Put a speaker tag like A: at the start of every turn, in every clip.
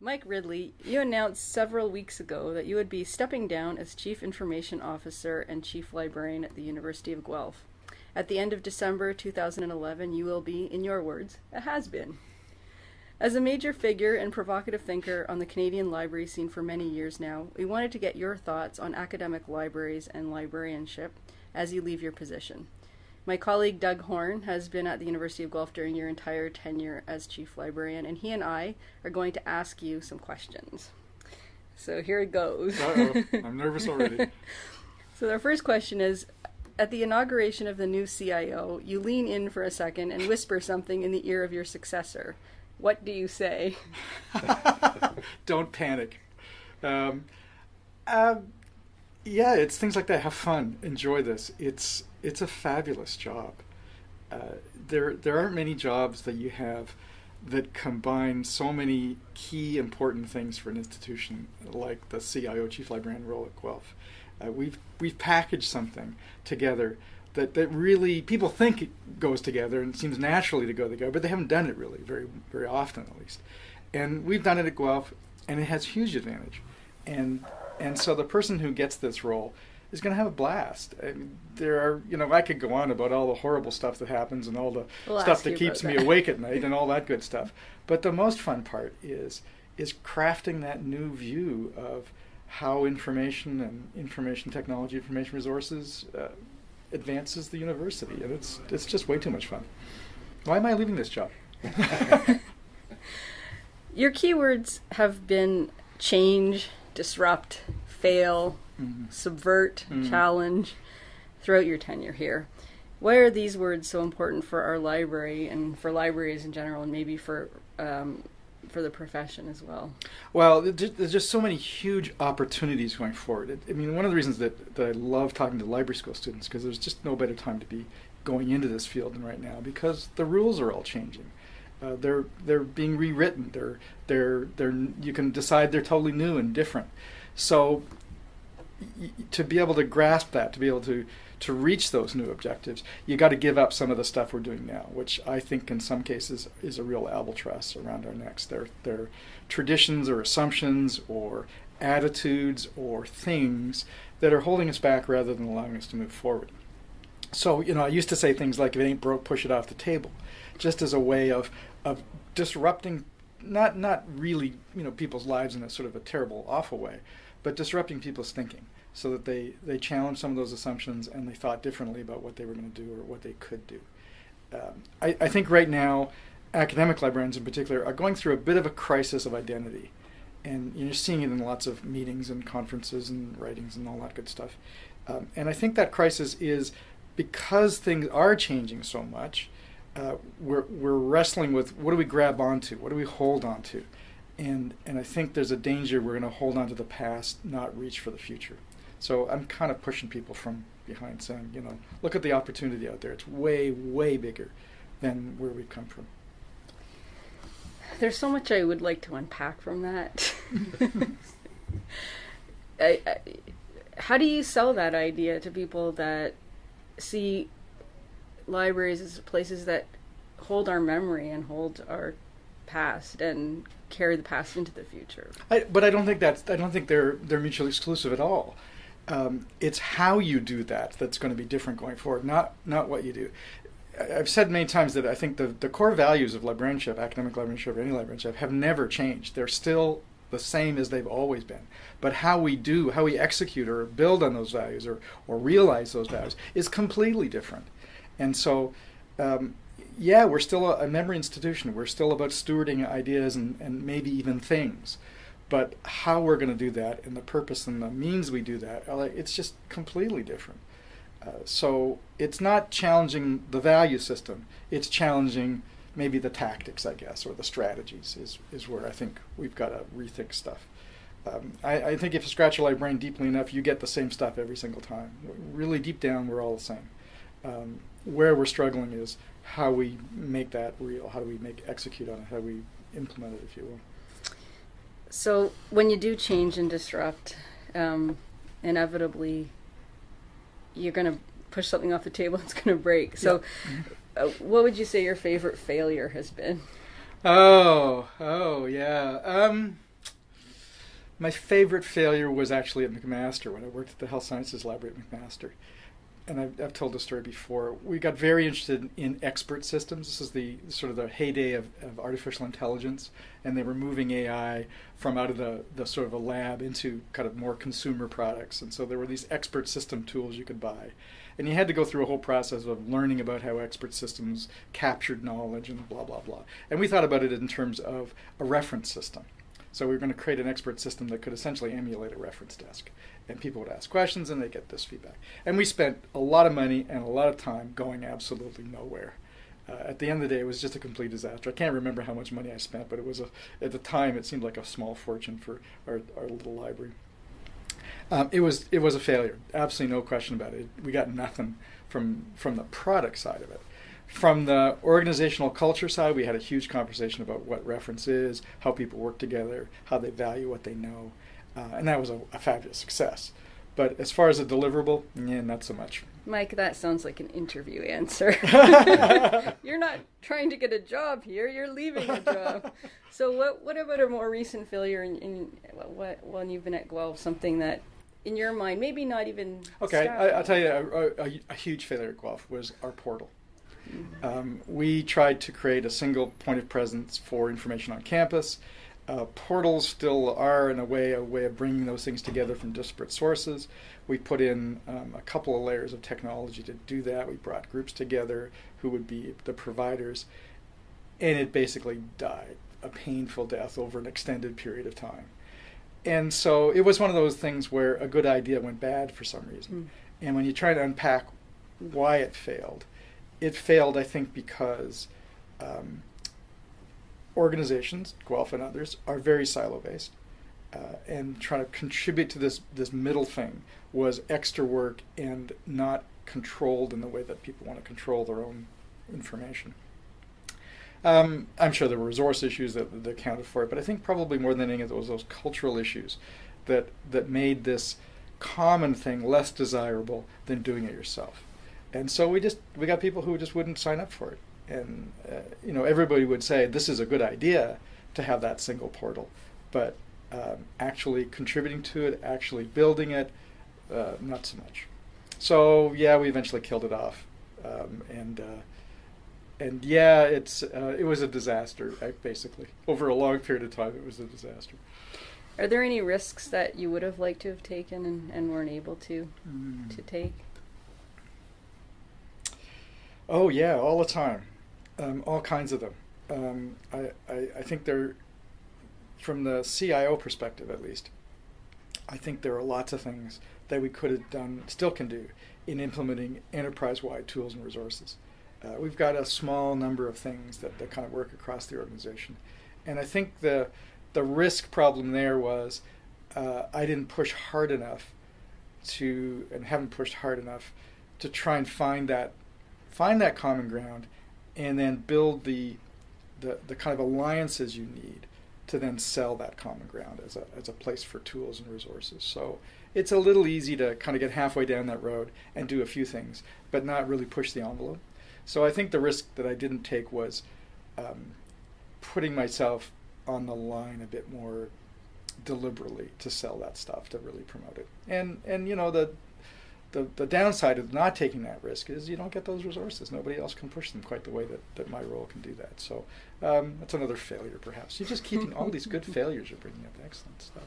A: Mike Ridley, you announced several weeks ago that you would be stepping down as Chief Information Officer and Chief Librarian at the University of Guelph. At the end of December 2011, you will be, in your words, a has-been. As a major figure and provocative thinker on the Canadian library scene for many years now, we wanted to get your thoughts on academic libraries and librarianship as you leave your position. My colleague Doug Horne has been at the University of Guelph during your entire tenure as Chief Librarian, and he and I are going to ask you some questions. So here it goes.
B: Uh-oh, I'm nervous already.
A: So our first question is, at the inauguration of the new CIO, you lean in for a second and whisper something in the ear of your successor. What do you say?
B: Don't panic. Yeah, it's things like that. Have fun. Enjoy this. It's a fabulous job. There aren't many jobs that you have that combine so many key important things for an institution like the CIO, Chief Librarian role at Guelph. We've packaged something together that really people think it goes together and it seems naturally to go together, but they haven't done it really very, very often at least. And we've done it at Guelph, and it has huge advantage. And so the person who gets this role is going to have a blast. I mean, there are, I could go on about all the horrible stuff that happens and all the stuff that keeps me awake at night and all that good stuff. But the most fun part is crafting that new view of how information and information technology, information resources advances the university. And it's just way too much fun. Why am I leaving this job?
A: Your keywords have been change, disrupt, fail, subvert, challenge throughout your tenure here. Why are these words so important for our library and for libraries in general, and maybe for the profession as well? Well,
B: there's just so many huge opportunities going forward. I mean, one of the reasons that I love talking to library school students, because there's just no better time to be going into this field than right now, because the rules are all changing. They're being rewritten. You can decide they're totally new and different. So to be able to grasp that, to be able to reach those new objectives, you got to give up some of the stuff we're doing now, which I think in some cases is a real albatross around our necks. They're traditions or assumptions or attitudes or things that are holding us back rather than allowing us to move forward. So, I used to say things like, if it ain't broke, push it off the table, just as a way of disrupting, not really, people's lives in a sort of a terrible, awful way, but disrupting people's thinking so that they challenged some of those assumptions and they thought differently about what they were going to do or what they could do. I think right now, academic librarians in particular are going through a bit of a crisis of identity. And you're seeing it in lots of meetings and conferences and writings and all that good stuff. And I think that crisis is because things are changing so much, we're wrestling with what do we grab onto, what do we hold onto, and I think there's a danger we're going to hold on to the past, not reach for the future. So I'm kind of pushing people from behind, saying, look at the opportunity out there. It's way, way bigger than where we've come from.
A: There's so much I would like to unpack from that. How do you sell that idea to people that see libraries as places that hold our memory and hold our past and carry the past into the future?
B: But I don't think they're mutually exclusive at all. It's how you do that's going to be different going forward, not what you do. I've said many times that I think the core values of librarianship, academic librarianship, or any librarianship, have never changed. They're still the same as they've always been. But how we execute or build on those values or realize those values is completely different. And so, we're still a memory institution. We're still about stewarding ideas and maybe even things. But how we're going to do that and the purpose and the means we do that, it's just completely different. So it's not challenging the value system. It's challenging maybe the tactics, I guess, or the strategies is where I think we've got to rethink stuff. I think if you scratch your librarian deeply enough, you get the same stuff every single time. Really deep down, we're all the same. Where we're struggling is how we make that real, how do we execute on it, how do we implement it, if you will.
A: So when you do change and disrupt, inevitably you're going to push something off the table, it's going to break. So what would you say your favorite failure has been?
B: Oh, yeah. My favorite failure was actually at McMaster when I worked at the Health Sciences Library at McMaster. And I've told the story before. We got very interested in expert systems. This is the sort of the heyday of artificial intelligence, and they were moving AI from out of the sort of a lab into kind of more consumer products. And so there were these expert system tools you could buy. And you had to go through a whole process of learning about how expert systems captured knowledge and blah, blah, blah. And we thought about it in terms of a reference system. So we were going to create an expert system that could essentially emulate a reference desk. And people would ask questions and they'd get this feedback. And we spent a lot of money and a lot of time going absolutely nowhere. At the end of the day, it was just a complete disaster. I can't remember how much money I spent, but it was at the time it seemed like a small fortune for our little library. It was a failure, absolutely no question about it. We got nothing from the product side of it. From the organizational culture side, we had a huge conversation about what reference is, how people work together, how they value what they know, and that was a fabulous success. But as far as a deliverable, yeah, not so much.
A: Mike, that sounds like an interview answer. You're not trying to get a job here, you're leaving a job. So what about a more recent failure when you've been at Guelph, something that, in your mind, maybe not even...
B: Okay, I'll tell you, a huge failure at Guelph was our portal. We tried to create a single point of presence for information on campus. Portals still are, in a way of bringing those things together from disparate sources. We put in a couple of layers of technology to do that. We brought groups together who would be the providers, and it basically died a painful death over an extended period of time. And so it was one of those things where a good idea went bad for some reason. And when you try to unpack why it failed, I think, because organizations, Guelph and others, are very silo-based, and trying to contribute to this middle thing was extra work and not controlled in the way that people want to control their own information. I'm sure there were resource issues that accounted for it, but I think probably more than anything it was those cultural issues that made this common thing less desirable than doing it yourself. And so we got people who just wouldn't sign up for it. And everybody would say this is a good idea to have that single portal, but actually contributing to it, actually building it, not so much. So yeah, we eventually killed it off, and yeah, it was a disaster. Basically, over a long period of time, it was a disaster.
A: Are there any risks that you would have liked to have taken and weren't able to take?
B: Oh yeah, all the time, all kinds of them. I think they're, from the CIO perspective at least, I think there are lots of things that we could have done, still can do, in implementing enterprise-wide tools and resources. We've got a small number of things that kind of work across the organization, and I think the risk problem there was I didn't push hard enough and haven't pushed hard enough to try and find that common ground, and then build the kind of alliances you need to then sell that common ground as a place for tools and resources. So it's a little easy to kind of get halfway down that road and do a few things, but not really push the envelope. So I think the risk that I didn't take was putting myself on the line a bit more deliberately to sell that stuff, to really promote it. And the downside of not taking that risk is you don't get those resources. Nobody else can push them quite the way that my role can do that. So that's another failure, perhaps. You're just keeping all these good failures you're bringing up. Excellent stuff.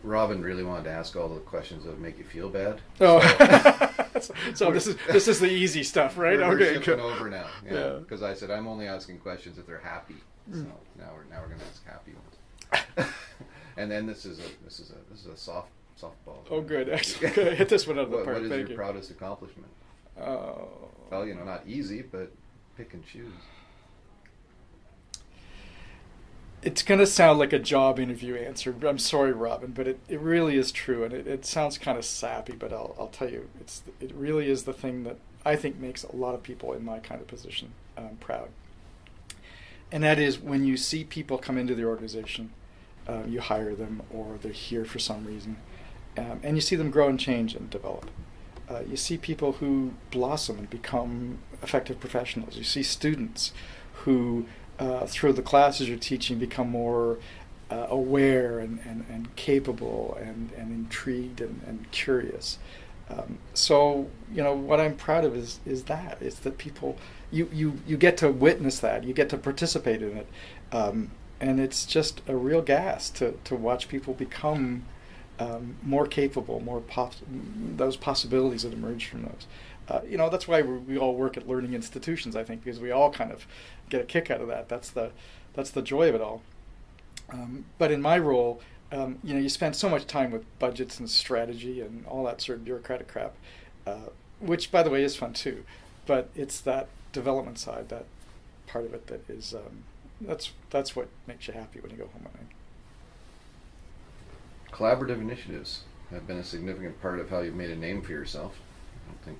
C: Robin really wanted to ask all the questions that would make you feel bad.
B: Oh, so this is the easy stuff, right?
C: We're shifting over now. Yeah. Because I said I'm only asking questions if they're happy. So now we're going to ask happy ones. And then this is a softball.
B: Oh, good. Excellent. Hit this one out of the park.
C: What is your proudest accomplishment?
B: Oh.
C: Well, not easy, but pick and choose.
B: It's going to sound like a job interview answer. I'm sorry, Robin, but it really is true, and it sounds kind of sappy, but I'll tell you, it really is the thing that I think makes a lot of people in my kind of position proud. And that is when you see people come into the organization, you hire them, or they're here for some reason, and you see them grow and change and develop. You see people who blossom and become effective professionals. You see students who, through the classes you're teaching, become more aware and capable and intrigued and curious. So what I'm proud of is that people, you get to witness that, you get to participate in it, and it's just a real gas to watch people become more capable, those possibilities that emerge from those. That's why we all work at learning institutions, I think, because we all kind of get a kick out of that. That's the joy of it all. But in my role, you spend so much time with budgets and strategy and all that sort of bureaucratic crap, which, by the way, is fun too. But it's that development side, that part of it that is, that's what makes you happy when you go home at night.
C: Collaborative initiatives have been a significant part of how you've made a name for yourself. I don't think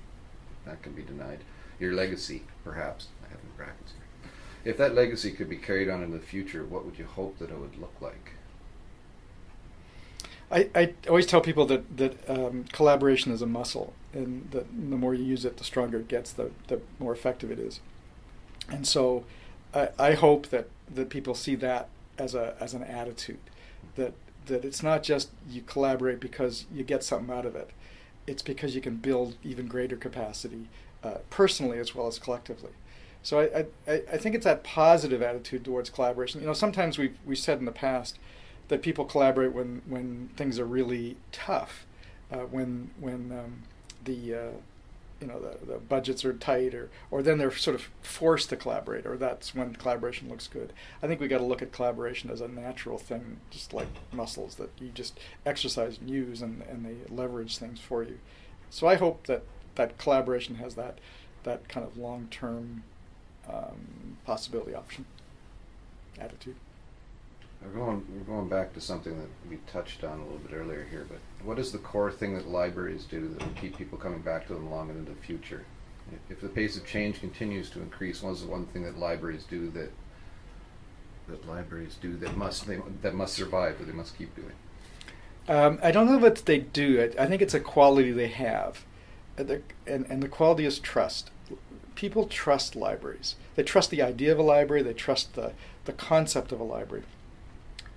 C: that can be denied. Your legacy, perhaps, I have in brackets here. If that legacy could be carried on into the future, what would you hope that it would look like?
B: I always tell people that collaboration is a muscle, and that the more you use it, the stronger it gets, the more effective it is. And so I hope that people see that as an attitude, that it's not just you collaborate because you get something out of it. It's because you can build even greater capacity, personally as well as collectively. So I think it's that positive attitude towards collaboration. Sometimes we've said in the past that people collaborate when things are really tough, when the budgets are tight, or then they're sort of forced to collaborate, or that's when collaboration looks good. I think we got to look at collaboration as a natural thing, just like muscles that you just exercise and use, and they leverage things for you. So I hope that collaboration has that kind of long-term possibility option attitude.
C: We're going back to something that we touched on a little bit earlier here, but what is the core thing that libraries do that will keep people coming back to them long into the future? If the pace of change continues to increase, what is the one thing that libraries do that must survive, that they must keep doing?
B: I don't know what they do. I think it's a quality they have, and the quality is trust. People trust libraries. They trust the idea of a library. They trust the concept of a library.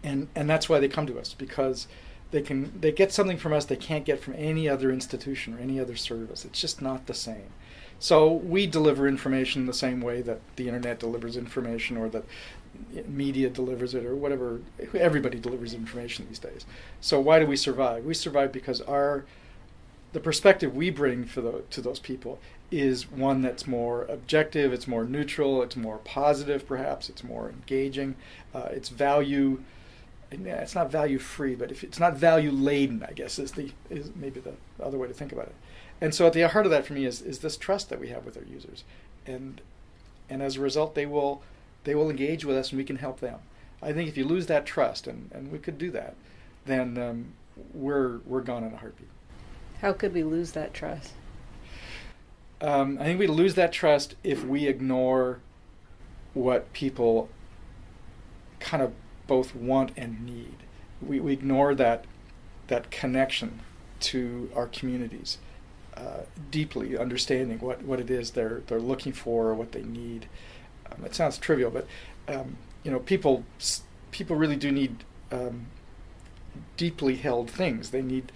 B: And that's why they come to us, because they get something from us they can't get from any other institution or any other service. It's just not the same. So we deliver information the same way that the internet delivers information, or that media delivers it, or whatever. Everybody delivers information these days. So why do we survive? We survive because the perspective we bring to those people is one that's more objective, it's more neutral, it's more positive perhaps, it's more engaging, it's value. It's not value free, but if it's not value laden, I guess is maybe the other way to think about it. And so at the heart of that for me is this trust that we have with our users, and as a result they will engage with us and we can help them. I think if you lose that trust, and we could do that, then we're gone in a heartbeat.
A: How could we lose that trust?
B: I think we lose that trust if we ignore what people kind of both want and need. We ignore that connection to our communities, deeply understanding what it is they're looking for, or what they need. It sounds trivial, but people really do need deeply held things. They need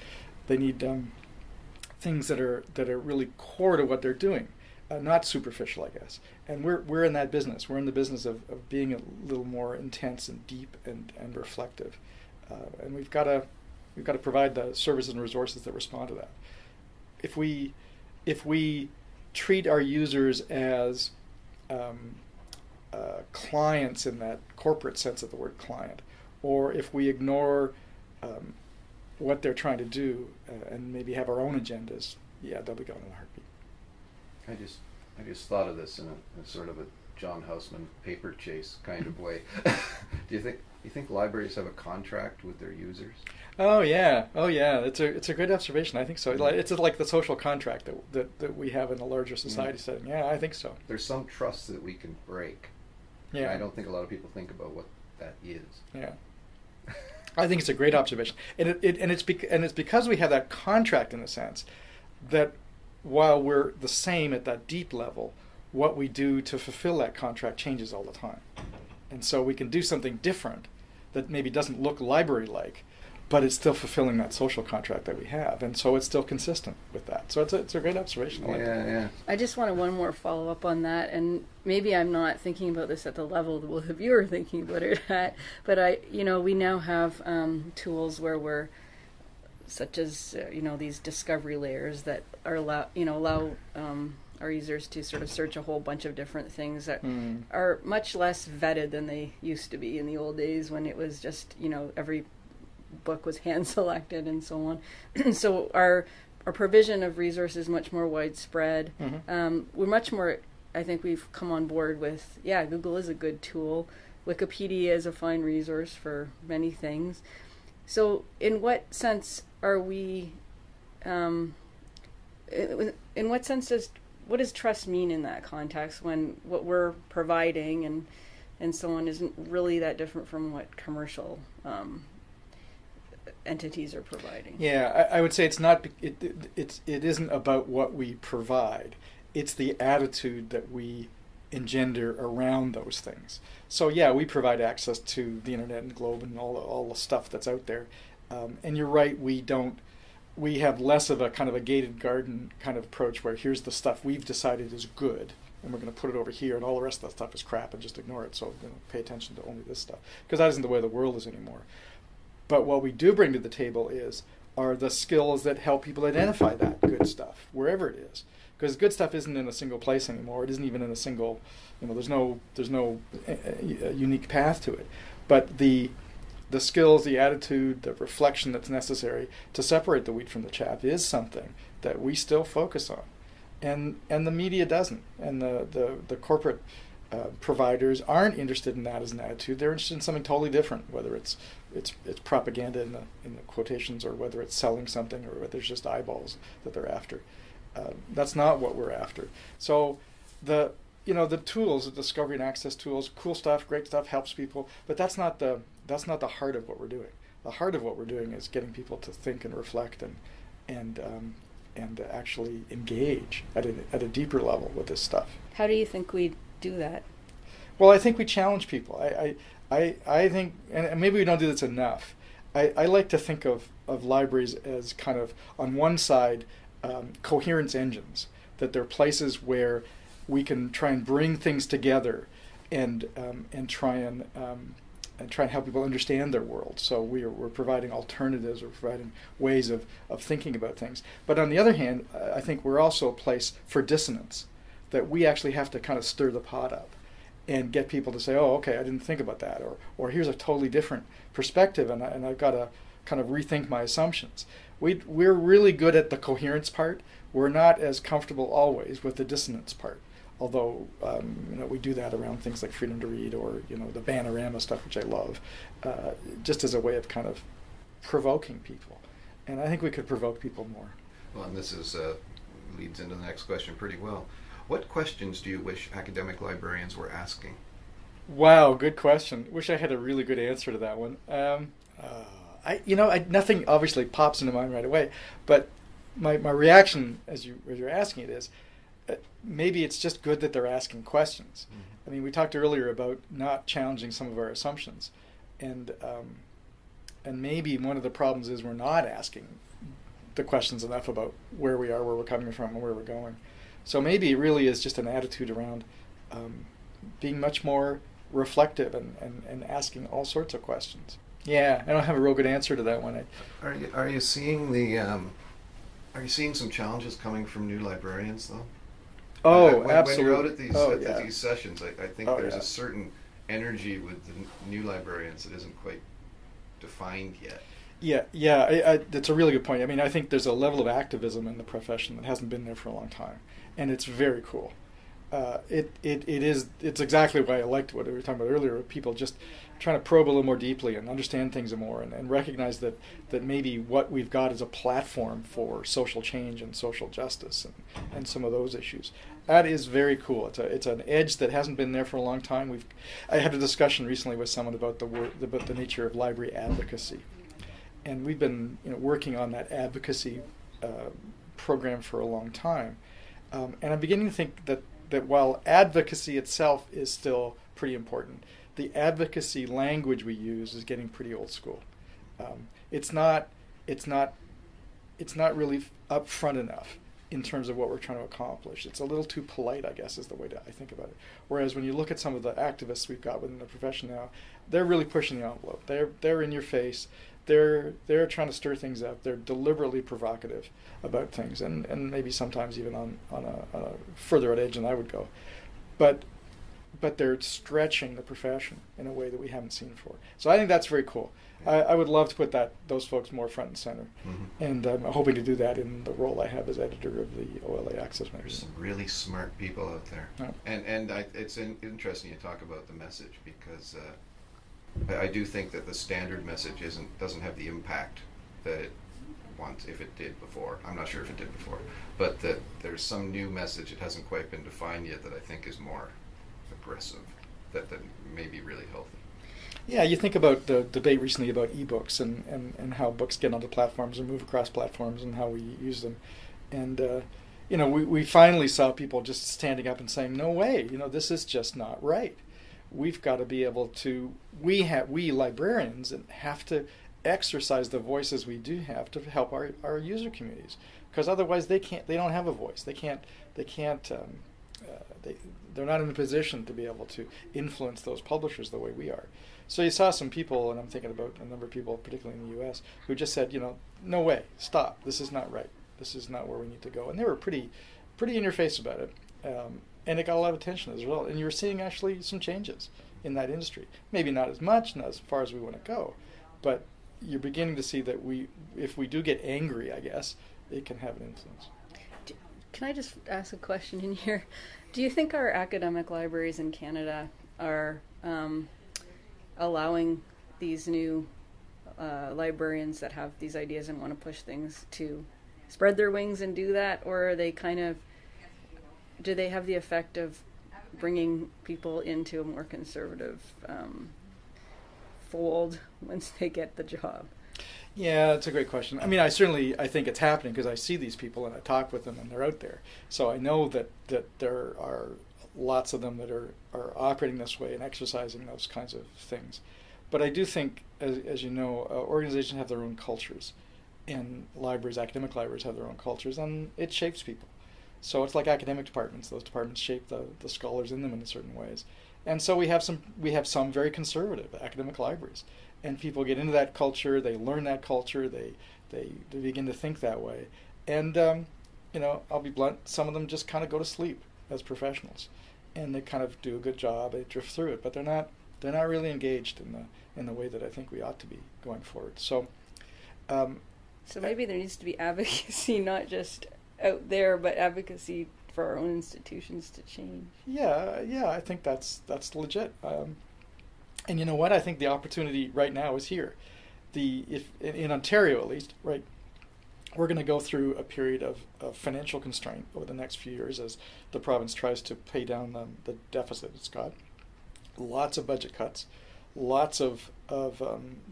B: things that are really core to what they're doing, not superficial, I guess. And we're in that business. We're in the business of being a little more intense and deep and reflective, and we've got to provide the services and resources that respond to that. If we treat our users as clients in that corporate sense of the word client, or if we ignore what they're trying to do and maybe have our own agendas, they'll be gone in a heartbeat.
C: I just thought of this in a sort of a John Houseman paper chase kind of way. Do you think libraries have a contract with their users?
B: Oh yeah. It's a great observation. I think so. It's like the social contract that we have in a larger society setting. Yeah, I think so.
C: There's some trust that we can break. Yeah. And I don't think a lot of people think about what that is.
B: Yeah. I think it's a great observation, and it's because we have that contract, in a sense, that while we're the same at that deep level, what we do to fulfill that contract changes all the time, and so we can do something different that maybe doesn't look library-like, but it's still fulfilling that social contract that we have, and so it's still consistent with that. So it's a great observation. I like that.
C: Yeah.
A: I just wanted one more follow-up on that, and maybe I'm not thinking about this at the level that both of you are thinking about it at, but we now have tools where we're, such as these discovery layers that are allow our users to sort of search a whole bunch of different things that are much less vetted than they used to be in the old days, when it was just every book was hand selected and so on. So our provision of resources is much more widespread. We're much more, I think we've come on board with, Google is a good tool. Wikipedia is a fine resource for many things. So in what sense are we, in what sense what does trust mean in that context, when what we're providing and so on isn't really that different from what commercial entities are providing? Yeah,
B: I would say it's not. It isn't about what we provide. It's the attitude that we engender around those things. So we provide access to the internet and globe and all the stuff that's out there. And you're right. We have less of a kind of a gated garden kind of approach, where here's the stuff we've decided is good, and we're going to put it over here, and all the rest of that stuff is crap, and just ignore it. So pay attention to only this stuff, because that isn't the way the world is anymore. But what we do bring to the table are the skills that help people identify that good stuff wherever it is, because good stuff isn't in a single place anymore. It isn't even in a single, there's no unique path to it. But the skills, the attitude, the reflection that's necessary to separate the wheat from the chaff is something that we still focus on, and the media doesn't, and the corporate providers aren't interested in that as an attitude. They're interested in something totally different, whether it's propaganda in the quotations, or whether it's selling something, or whether it's just eyeballs that they're after. That's not what we're after. So the tools, the discovery and access tools, cool stuff, great stuff, helps people, but that's not the heart of what we're doing. The heart of what we're doing is getting people to think and reflect and actually engage at a deeper level with this stuff.
A: How do you think we do that?
B: Well, I think we challenge people. I think, and maybe we don't do this enough. I like to think of libraries as kind of, on one side, coherence engines, that they're places where we can try and bring things together and try and help people understand their world. So we're providing alternatives, we're providing ways of thinking about things. But on the other hand, I think we're also a place for dissonance, that we actually have to kind of stir the pot up and get people to say, oh, okay, I didn't think about that, or here's a totally different perspective, and I've got to kind of rethink my assumptions. We're really good at the coherence part. We're not as comfortable always with the dissonance part, although we do that around things like freedom to read, or the Bannerama stuff, which I love, just as a way of kind of provoking people. And I think we could provoke people more.
C: Well, and this leads into the next question pretty well. What questions do you wish academic librarians were asking?
B: Wow, good question. Wish I had a really good answer to that one. Nothing obviously pops into mind right away, but my reaction as you're asking it is, maybe it's just good that they're asking questions. Mm-hmm. I mean, we talked earlier about not challenging some of our assumptions, and maybe one of the problems is we're not asking the questions enough about where we are, where we're coming from, and where we're going. So maybe it really is just an attitude around being much more reflective and asking all sorts of questions. Yeah, I don't have a real good answer to that one.
C: Are you seeing some challenges coming from new librarians though?
B: Oh, absolutely.
C: When you're out at these sessions, I think there's a certain energy with the new librarians that isn't quite defined yet.
B: Yeah, that's a really good point. I mean, I think there's a level of activism in the profession that hasn't been there for a long time, and it's very cool. It's exactly why I liked what we were talking about earlier, people just trying to probe a little more deeply and understand things more, and recognize that maybe what we've got is a platform for social change and social justice and some of those issues. That is very cool. It's an edge that hasn't been there for a long time. I had a discussion recently with someone about the nature of library advocacy, and we've been working on that advocacy program for a long time, and I'm beginning to think that while advocacy itself is still pretty important, the advocacy language we use is getting pretty old school. It's not really upfront enough in terms of what we're trying to accomplish. It's a little too polite, I guess, is the way I think about it. Whereas when you look at some of the activists we've got within the profession now, they're really pushing the envelope. They're in your face. They're trying to stir things up. They're deliberately provocative about things, and maybe sometimes even on a further at edge than I would go. But they're stretching the profession in a way that we haven't seen before. So I think that's very cool. I would love to put those folks more front and center, and I'm hoping to do that in the role I have as editor of the OLA Access magazine.
C: There's some really smart people out there, and it's interesting you talk about the message, because I do think that the standard message doesn't have the impact that it once, if it did before. I'm not sure if it did before, but that there's some new message that hasn't quite been defined yet that I think is more aggressive, that may be really healthy.
B: Yeah, you think about the debate recently about ebooks and how books get onto platforms and move across platforms and how we use them. And, we finally saw people just standing up and saying, no way, this is just not right. We've got to be able to, we librarians have to exercise the voices we do have to help our user communities, because otherwise they don't have a voice. They're not in a position to be able to influence those publishers the way we are. So you saw some people, and I'm thinking about a number of people, particularly in the U.S., who just said, no way, stop. This is not right. This is not where we need to go. And they were pretty in your face about it. And it got a lot of attention as well. And you were seeing actually some changes in that industry. Maybe not as much, not as far as we want to go, but you're beginning to see that if we do get angry, I guess, it can have an influence.
A: Can I just ask a question in here? Do you think our academic libraries in Canada are allowing these new librarians that have these ideas and want to push things to spread their wings and do that, or are they do they have the effect of bringing people into a more conservative fold once they get the job?
B: Yeah, that's a great question. I mean, I think it's happening because I see these people and I talk with them and they're out there. So I know that there are lots of them that are operating this way and exercising those kinds of things. But I do think, as you know, organizations have their own cultures, and academic libraries have their own cultures, and it shapes people. So it's like academic departments. Those departments shape the scholars in them in certain ways. And so we have some very conservative academic libraries, and people get into that culture. They learn that culture. They begin to think that way. And I'll be blunt. Some of them just kind of go to sleep as professionals, and they kind of do a good job. They drift through it, but they're not really engaged in the way that I think we ought to be going forward. So
A: maybe there needs to be advocacy, not just out there, but advocacy for our own institutions to change.
B: Yeah, I think that's legit. And you know what? I think the opportunity right now is here. If in Ontario at least, right, we're going to go through a period of financial constraint over the next few years as the province tries to pay down the deficit it's got. Lots of budget cuts, lots of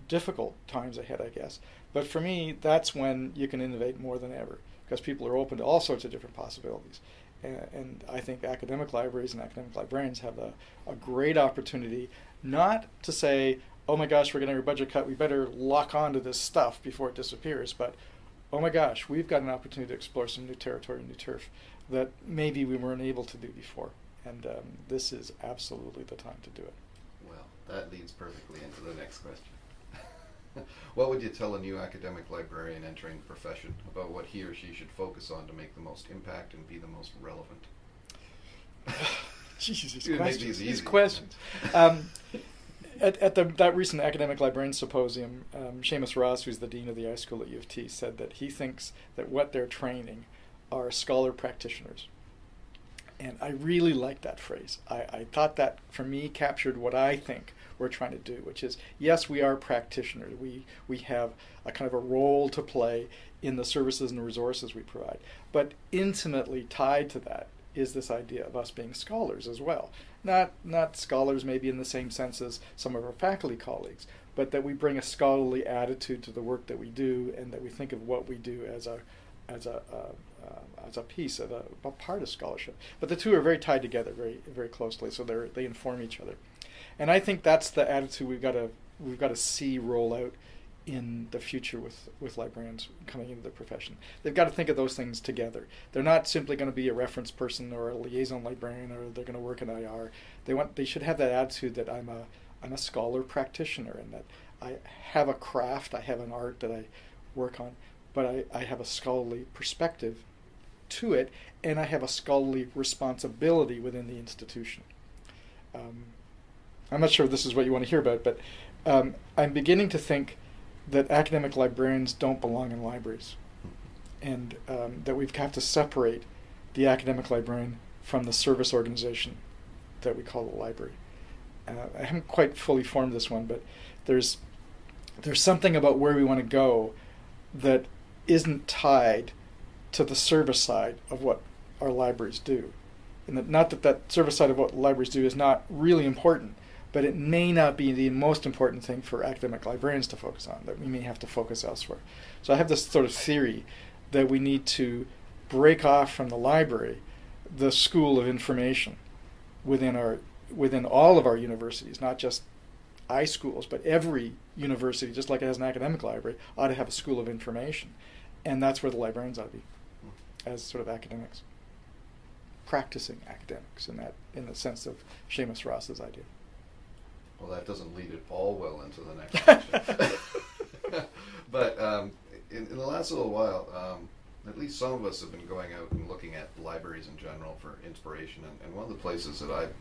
B: difficult times ahead, I guess. But for me, that's when you can innovate more than ever, because people are open to all sorts of different possibilities. And I think academic libraries and academic librarians have a great opportunity, not to say, oh my gosh, we're getting our budget cut, we better lock on to this stuff before it disappears, but oh my gosh, we've got an opportunity to explore some new territory, new turf that maybe we weren't able to do before. And this is absolutely the time to do it.
C: Well, that leads perfectly into the next question. What would you tell a new academic librarian entering the profession about what he or she should focus on to make the most impact and be the most relevant?
B: Jesus, these questions. At that recent academic librarian symposium, Seamus Ross, who's the dean of the I School at U of T, said that he thinks that what they're training are scholar practitioners. And I really like that phrase. I thought that, for me, captured what I think we're trying to do, which is, yes, we are practitioners. We have a kind of a role to play in the services and the resources we provide. But intimately tied to that is this idea of us being scholars as well. Not scholars maybe in the same sense as some of our faculty colleagues, but that we bring a scholarly attitude to the work that we do, and that we think of what we do as a piece of a part of scholarship. But the two are very tied together very, very closely, so they inform each other. And I think that's the attitude we've got to see roll out in the future with librarians coming into the profession. They've got to think of those things together. They're not simply going to be a reference person or a liaison librarian, or they're going to work in IR. They should have that attitude that I'm a scholar practitioner, and that I have a craft, I have an art that I work on, but I have a scholarly perspective to it, and I have a scholarly responsibility within the institution. I'm not sure if this is what you want to hear about, but I'm beginning to think that academic librarians don't belong in libraries, and that we've got to separate the academic librarian from the service organization that we call the library. I haven't quite fully formed this one, but there's something about where we want to go that isn't tied to the service side of what our libraries do. And not that service side of what libraries do is not really important, but it may not be the most important thing for academic librarians to focus on, that we may have to focus elsewhere. So I have this sort of theory that we need to break off from the library the school of information within all of our universities, not just iSchools, but every university, just like it has an academic library, ought to have a school of information. And that's where the librarians ought to be, as sort of academics, practicing academics in the sense of Seamus Ross's idea.
C: Well, that doesn't lead at all well into the next question. But in the last little while, at least some of us have been going out and looking at libraries in general for inspiration. And one of the places that I've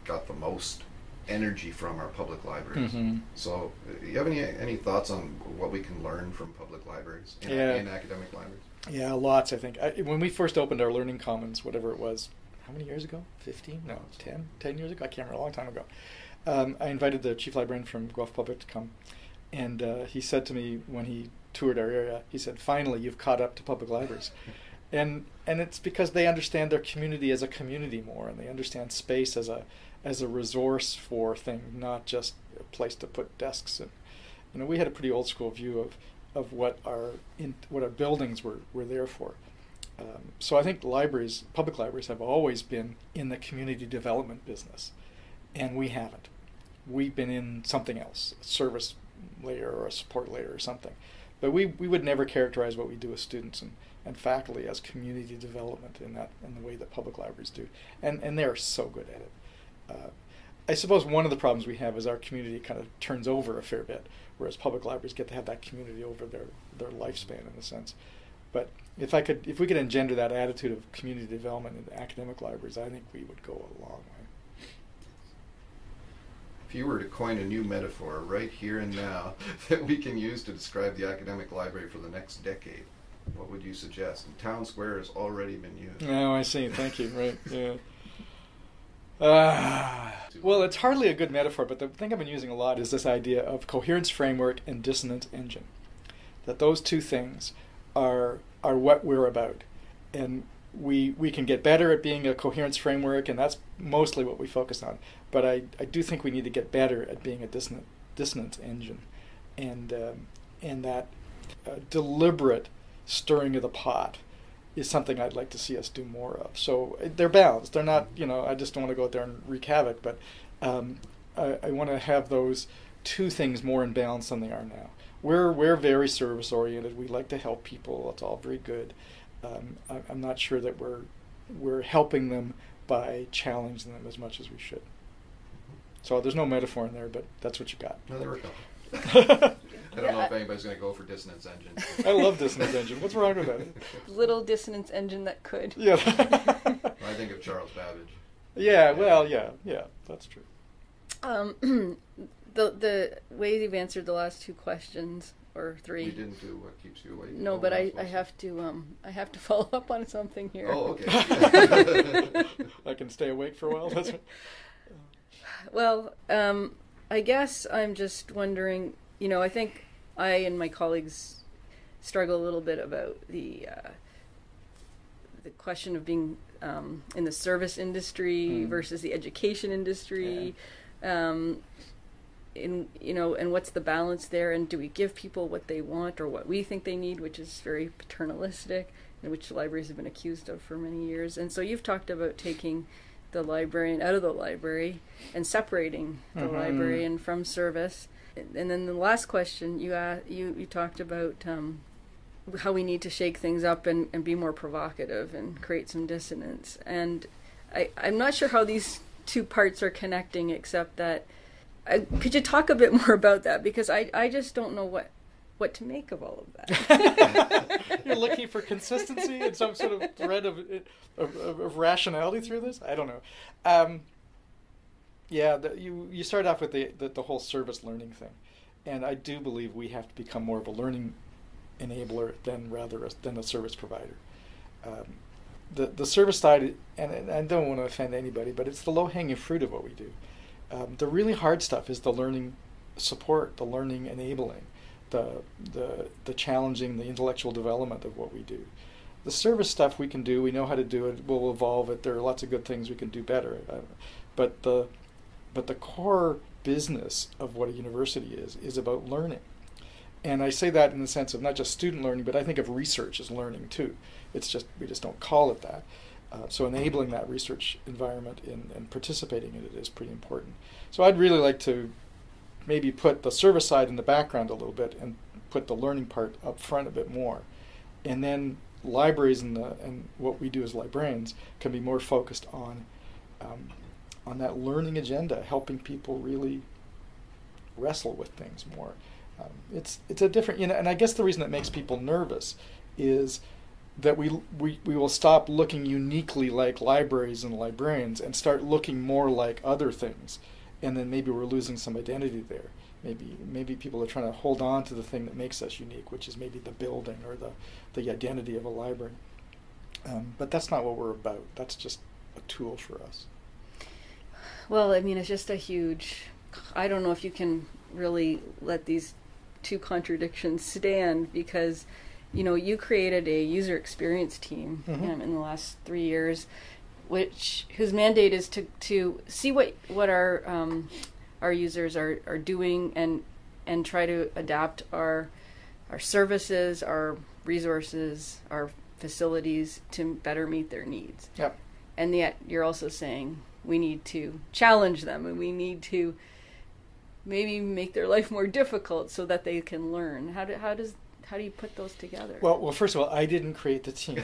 C: got the most energy from are public libraries. Mm-hmm. So you have any thoughts on what we can learn from public libraries in academic libraries? Yeah,
B: lots, I think. When we first opened our Learning Commons, whatever it was, how many years ago? 15? No, 10 years ago? I can't remember, a long time ago. I invited the Chief Librarian from Guelph Public to come, and he said to me when he toured our area, he said, "Finally, you've caught up to public libraries." And it's because they understand their community as a community more, and they understand space as a resource for things, not just a place to put desks. And we had a pretty old school view of what our buildings were there for. So I think public libraries have always been in the community development business, and we haven't. We've been in something else, a service layer or a support layer or something. But we would never characterize what we do with students and faculty as community development in the way that public libraries do. And they're so good at it. I suppose one of the problems we have is our community kind of turns over a fair bit, whereas public libraries get to have that community over their lifespan in a sense. But if we could engender that attitude of community development in academic libraries, I think we would go a long way.
C: If you were to coin a new metaphor right here and now that we can use to describe the academic library for the next decade, what would you suggest? And Town Square has already been used.
B: Oh, I see. Thank you. Right. Yeah. Well, it's hardly a good metaphor, but the thing I've been using a lot is this idea of coherence framework and dissonance engine. That those two things are what we're about. And we can get better at being a coherence framework, and that's mostly what we focus on. But I do think we need to get better at being a dissonance engine, and that deliberate stirring of the pot is something I'd like to see us do more of. So they're balanced. They're not, I just don't want to go out there and wreak havoc, but I want to have those two things more in balance than they are now. We're very service oriented. We like to help people. It's all very good. I'm not sure that we're helping them by challenging them as much as we should. So there's no metaphor in there, but that's what you got.
C: No, there we go. I don't know if anybody's going to go for dissonance engine.
B: I love dissonance engine. What's wrong with that?
A: Little dissonance engine that could.
B: Yeah.
C: I think of Charles Babbage.
B: Yeah. Well, yeah, that's true.
A: The way you've answered the last two questions, or three.
C: You didn't do what keeps you awake.
A: No, but I have to follow up on something here.
C: Oh, okay.
B: I can stay awake for a while. That's right.
A: Well, I guess I'm just wondering. I think I and my colleagues struggle a little bit about the question of being in the service industry versus the education industry. Yeah. And what's the balance there, and do we give people what they want or what we think they need, which is very paternalistic, and which libraries have been accused of for many years. And so you've talked about taking the librarian out of the library and separating the librarian from service. And then the last question you talked about how we need to shake things up and be more provocative and create some dissonance. And I'm not sure how these two parts are connecting, except that could you talk a bit more about that, because I just don't know what to make of all of that.
B: You're looking for consistency and some sort of thread of rationality through this? I don't know. You started off with the whole service learning thing, and I do believe we have to become more of a learning enabler than a service provider. The service side, and I don't want to offend anybody, but it's the low-hanging fruit of what we do. The really hard stuff is the learning support, the learning enabling, the challenging, the intellectual development of what we do. The service stuff we can do, we know how to do it, we'll evolve it, there are lots of good things we can do better. But the core business of what a university is about learning. And I say that in the sense of not just student learning, but I think of research as learning too. It's just, we just don't call it that. So enabling that research environment and participating in it is pretty important. So I'd really like to maybe put the service side in the background a little bit and put the learning part up front a bit more. And then libraries and what we do as librarians can be more focused on that learning agenda, helping people really wrestle with things more. It's a different, and I guess the reason that makes people nervous is that we will stop looking uniquely like libraries and librarians and start looking more like other things, and then maybe we're losing some identity there. Maybe people are trying to hold on to the thing that makes us unique, which is maybe the building or the identity of a library. But that's not what we're about. That's just a tool for us.
A: Well, I mean, it's just a huge, I don't know if you can really let these two contradictions stand, because you created a user experience team in the last 3 years, whose mandate is to see what our users are doing and try to adapt our services, our resources, our facilities to better meet their needs.
B: Yep.
A: And yet you're also saying we need to challenge them, and we need to maybe make their life more difficult so that they can learn. How do you put those together? Well,
B: first of all, I didn't create the team.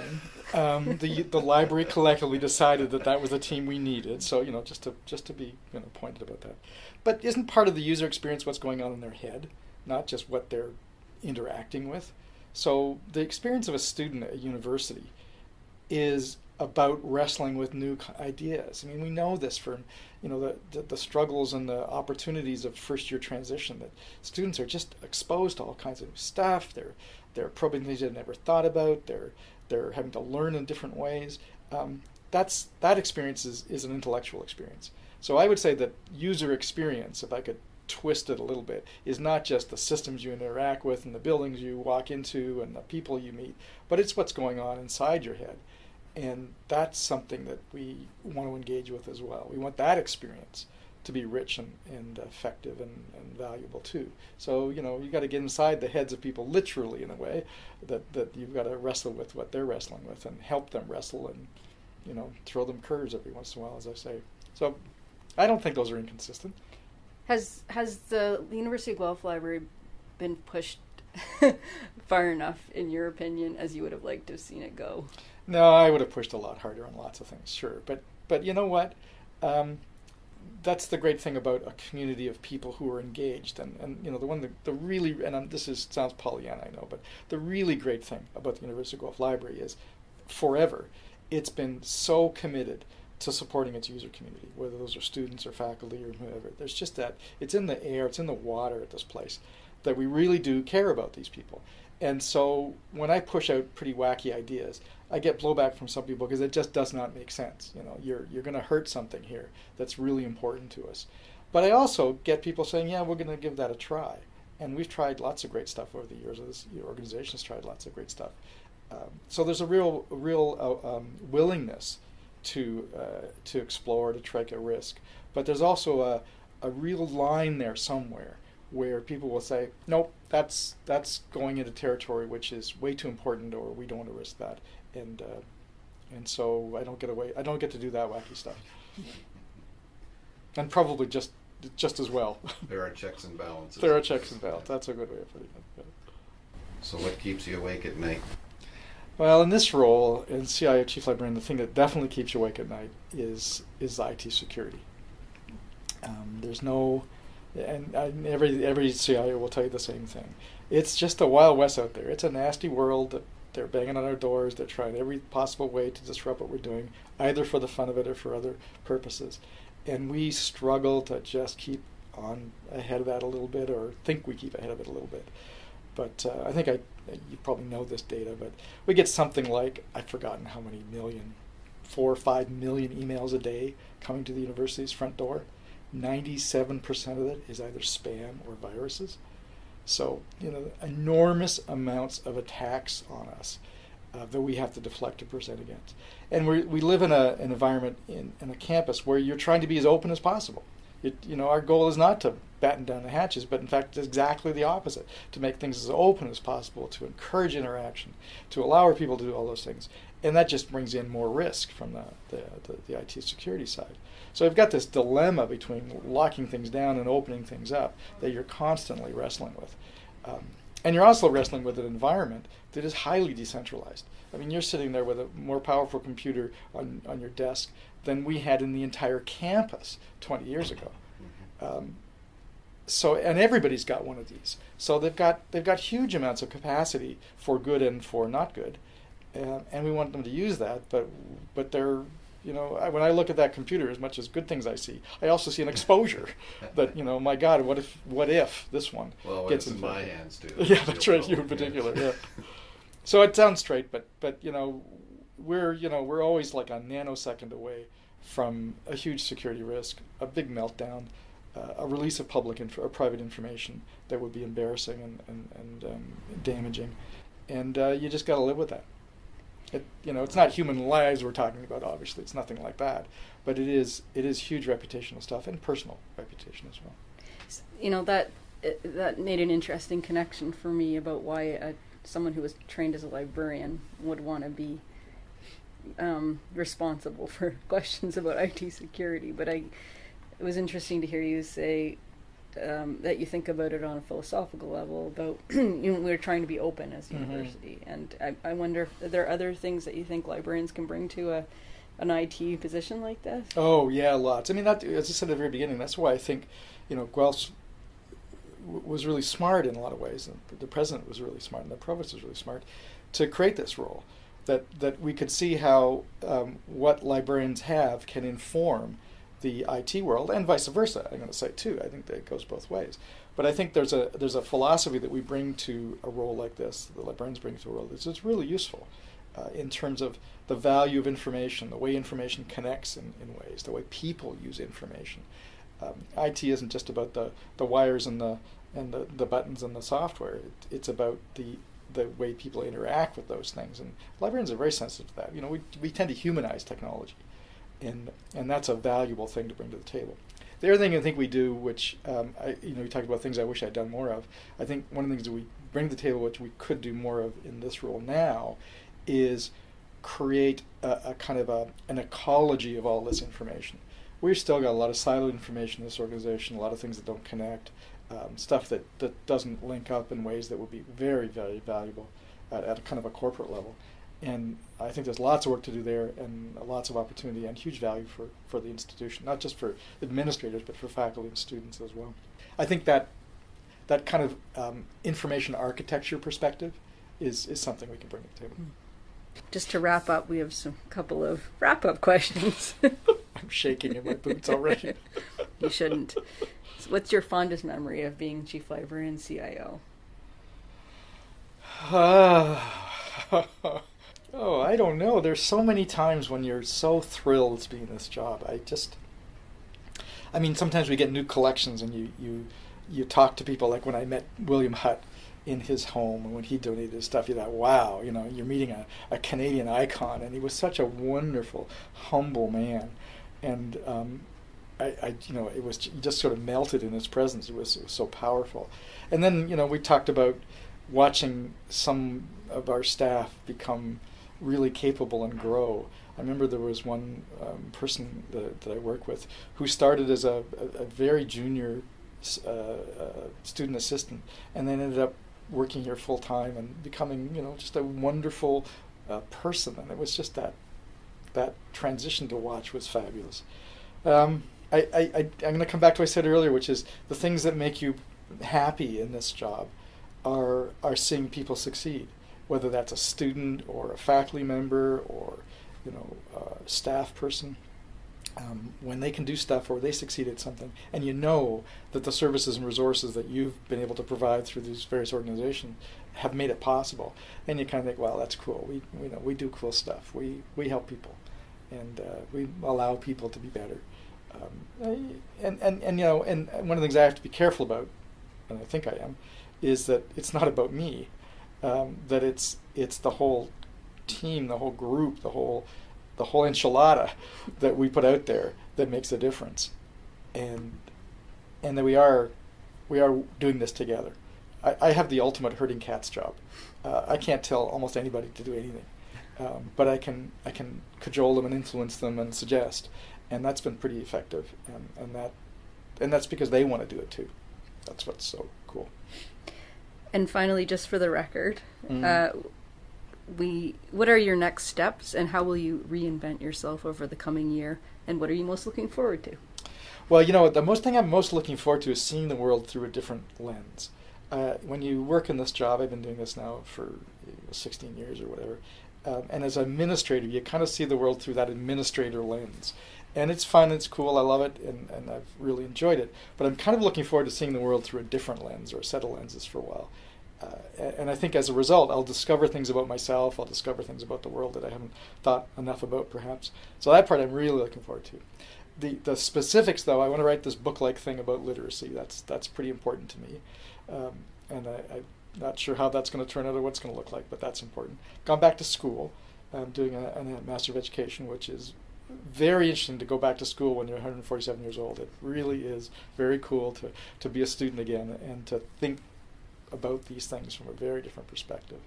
B: The library collectively decided that was the team we needed. So just to be pointed about that. But isn't part of the user experience what's going on in their head, not just what they're interacting with? So the experience of a student at a university is about wrestling with new ideas. I mean, we know this from the struggles and the opportunities of first-year transition, that students are just exposed to all kinds of new stuff. They're probing things they've never thought about. They're having to learn in different ways. That experience is an intellectual experience. So I would say that user experience, if I could twist it a little bit, is not just the systems you interact with and the buildings you walk into and the people you meet, but it's what's going on inside your head. And that's something that we want to engage with as well. We want that experience to be rich and effective and valuable too. So you've got to get inside the heads of people literally, in a way that you've got to wrestle with what they're wrestling with and help them wrestle and throw them curves every once in a while, as I say. So I don't think those are inconsistent.
A: Has the University of Guelph Library been pushed far enough, in your opinion, as you would have liked to have seen it go?
B: No, I would have pushed a lot harder on lots of things, sure. But you know what? That's the great thing about a community of people who are engaged. And the really, sounds Pollyanna, I know, but the really great thing about the University of Guelph Library is forever it's been so committed to supporting its user community, whether those are students or faculty or whoever. There's just that, it's in the air, it's in the water at this place, that we really do care about these people. And so when I push out pretty wacky ideas, I get blowback from some people because it just does not make sense. You're going to hurt something here that's really important to us. But I also get people saying, yeah, we're going to give that a try. And we've tried lots of great stuff over the years. This organization's tried lots of great stuff. So there's a real willingness to explore, to take a risk. But there's also a real line there somewhere where people will say, nope, that's going into territory which is way too important, or we don't want to risk that. And so I don't get to do that wacky stuff. And probably just as well.
C: There are checks and balances.
B: There are checks and balances. That's a good way of putting it. Yeah.
C: So what keeps you awake at night?
B: Well, in this role, as CIO, Chief Librarian, the thing that definitely keeps you awake at night is IT security. There's no, and every CIO will tell you the same thing. It's just a Wild West out there. It's a nasty world. They're banging on our doors. They're trying every possible way to disrupt what we're doing, either for the fun of it or for other purposes. And we struggle to just keep on ahead of that a little bit, or think we keep ahead of it a little bit. But I think you probably know this data, but we get something like, I've forgotten how many million, 4 or 5 million emails a day coming to the university's front door. 97% of it is either spam or viruses. So, enormous amounts of attacks on us that we have to deflect and present against. And we live in an environment, in a campus where you're trying to be as open as possible. Our goal is not to batten down the hatches, but in fact it's exactly the opposite, to make things as open as possible, to encourage interaction, to allow our people to do all those things. And that just brings in more risk from the IT security side. So we've got this dilemma between locking things down and opening things up that you're constantly wrestling with. And you're also wrestling with an environment that is highly decentralized. I mean, you're sitting there with a more powerful computer on your desk than we had in the entire campus 20 years ago. And everybody's got one of these. So they've got huge amounts of capacity for good and for not good, and we want them to use that. But they're, when I look at that computer, as much as good things I see, I also see an exposure that, my God, what if this one gets
C: in my hands too?
B: Yeah, that's right. You in particular, yeah. So it sounds straight, but we're always like a nanosecond away from a huge security risk, a big meltdown, a release of public or private information that would be embarrassing and damaging, and you just got to live with that. It's not human lives we're talking about. Obviously, it's nothing like that, but it is huge reputational stuff and personal reputation as well.
A: That made an interesting connection for me about why someone who was trained as a librarian would want to be responsible for questions about IT security. But it was interesting to hear you say that you think about it on a philosophical level about we're trying to be open as a university, and I wonder if there are other things that you think librarians can bring to an IT position like this.
B: Oh yeah, lots. I mean, that, as I said at the very beginning, that's why I think Guelph was really smart in a lot of ways, and the president was really smart, and the provost was really smart to create this role, that we could see how what librarians have can inform the IT world, and vice versa. I'm going to say too. I think that it goes both ways. But I think there's a philosophy that we bring to a role like this, the librarians bring to a role. It's really useful in terms of the value of information, the way information connects in ways, the way people use information. IT isn't just about the wires and the buttons and the software. It's about the way people interact with those things. And librarians are very sensitive to that. We tend to humanize technology. And that's a valuable thing to bring to the table. The other thing I think we do, which you talked about things I wish I'd done more of. I think one of the things that we bring to the table, which we could do more of in this role now, is create a kind of an ecology of all this information. We've still got a lot of siloed information in this organization, a lot of things that don't connect, stuff that doesn't link up in ways that would be very, very valuable at a kind of a corporate level. And I think there's lots of work to do there, and lots of opportunity and huge value for the institution, not just for administrators, but for faculty and students as well. I think that kind of information architecture perspective is something we can bring to the table.
A: Just to wrap up, we have some couple of wrap-up questions.
B: I'm shaking in my boots already.
A: You shouldn't. So what's your fondest memory of being Chief Librarian CIO?
B: Oh, I don't know. There's so many times when you're so thrilled to be in this job. I mean, sometimes we get new collections, and you talk to people, like when I met William Hutt in his home, and when he donated his stuff, you thought, wow, you're meeting a Canadian icon, and he was such a wonderful, humble man, and it was, you just sort of melted in his presence. It was so powerful. And then we talked about watching some of our staff become really capable and grow. I remember there was one person that I work with who started as a very junior student assistant, and then ended up working here full time and becoming, just a wonderful person. And it was just that transition to watch was fabulous. I'm going to come back to what I said earlier, which is the things that make you happy in this job are seeing people succeed, whether that's a student or a faculty member or a staff person. When they can do stuff or they succeed at something, and that the services and resources that you've been able to provide through these various organizations have made it possible, then you kind of think, wow, that's cool. We do cool stuff. We help people, and we allow people to be better. And one of the things I have to be careful about, and I think I am, is that it's not about me. That it's the whole team, the whole group, the whole enchilada that we put out there that makes a difference, and that we are doing this together. I have the ultimate herding cats job. I can't tell almost anybody to do anything, but I can cajole them and influence them and suggest, and that's been pretty effective. And that's because they want to do it too. That's what's so cool.
A: And finally, just for the record, what are your next steps, and how will you reinvent yourself over the coming year, and what are you most looking forward to?
B: Well, the thing I'm most looking forward to is seeing the world through a different lens. When you work in this job, I've been doing this now for 16 years or whatever, and as an administrator, you kind of see the world through that administrator lens. And it's fun, it's cool, I love it, and I've really enjoyed it. But I'm kind of looking forward to seeing the world through a different lens, or a set of lenses for a while. And I think as a result, I'll discover things about myself, I'll discover things about the world that I haven't thought enough about, perhaps. So that part I'm really looking forward to. The specifics, though, I want to write this book-like thing about literacy. That's pretty important to me. And I'm not sure how that's going to turn out or what it's going to look like, but that's important. Gone back to school. I'm doing a Master of Education, which is very interesting to go back to school when you're 147 years old. It really is very cool to be a student again and to think about these things from a very different perspective.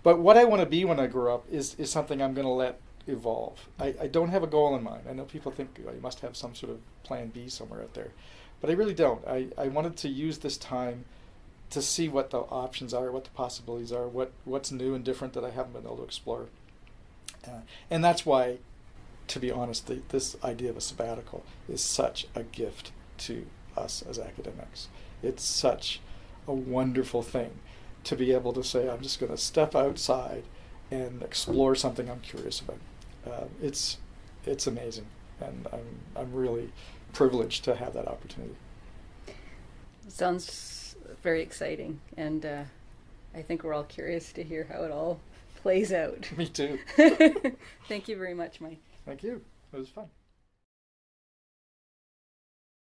B: But what I want to be when I grow up is something I'm going to let evolve. I don't have a goal in mind. I know people think you must have some sort of plan B somewhere out there, but I really don't. I wanted to use this time to see what the options are, what the possibilities are, what's new and different that I haven't been able to explore. And that's why, to be honest, this idea of a sabbatical is such a gift to us as academics. It's such a wonderful thing to be able to say, I'm just going to step outside and explore something I'm curious about. It's amazing, and I'm really privileged to have that opportunity.
A: Sounds very exciting, and I think we're all curious to hear how it all plays out.
B: Me too.
A: Thank you very much, Mike.
B: Thank you. It was fun.